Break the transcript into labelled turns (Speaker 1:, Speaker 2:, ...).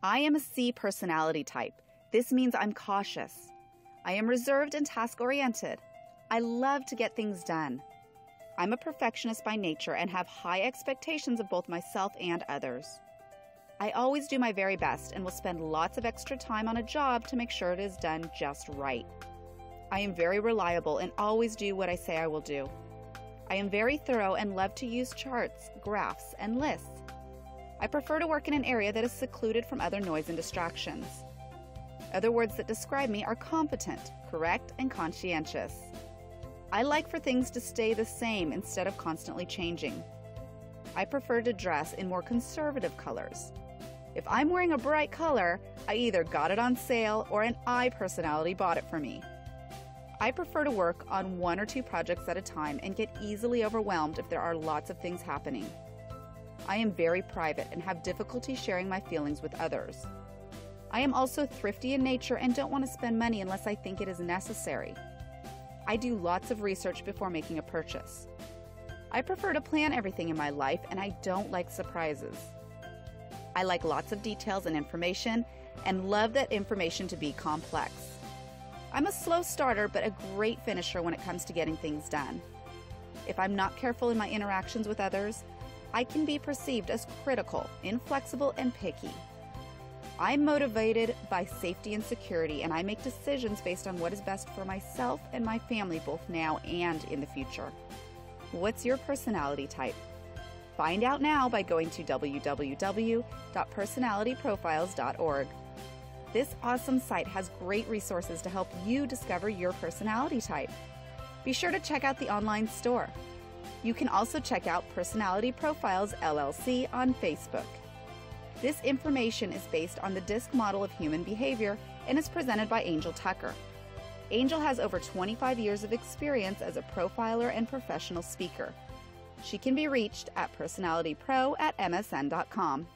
Speaker 1: I am a C personality type. This means I'm cautious. I am reserved and task-oriented. I love to get things done. I'm a perfectionist by nature and have high expectations of both myself and others. I always do my very best and will spend lots of extra time on a job to make sure it is done just right. I am very reliable and always do what I say I will do. I am very thorough and love to use charts, graphs, and lists. I prefer to work in an area that is secluded from other noise and distractions. Other words that describe me are competent, correct, and conscientious. I like for things to stay the same instead of constantly changing. I prefer to dress in more conservative colors. If I'm wearing a bright color, I either got it on sale or an I personality bought it for me. I prefer to work on 1 or 2 projects at a time and get easily overwhelmed if there are lots of things happening. I am very private and have difficulty sharing my feelings with others. I am also thrifty in nature and don't want to spend money unless I think it is necessary. I do lots of research before making a purchase. I prefer to plan everything in my life and I don't like surprises. I like lots of details and information and love that information to be complex. I'm a slow starter but a great finisher when it comes to getting things done. If I'm not careful in my interactions with others, I can be perceived as critical, inflexible, and picky. I'm motivated by safety and security, and I make decisions based on what is best for myself and my family both now and in the future. What's your personality type? Find out now by going to www.personalityprofiles.org. This awesome site has great resources to help you discover your personality type. Be sure to check out the online store. You can also check out Personality Profiles LLC on Facebook. This information is based on the DISC model of human behavior and is presented by Angel Tucker. Angel has over 25 years of experience as a profiler and professional speaker. She can be reached at personalitypro@msn.com.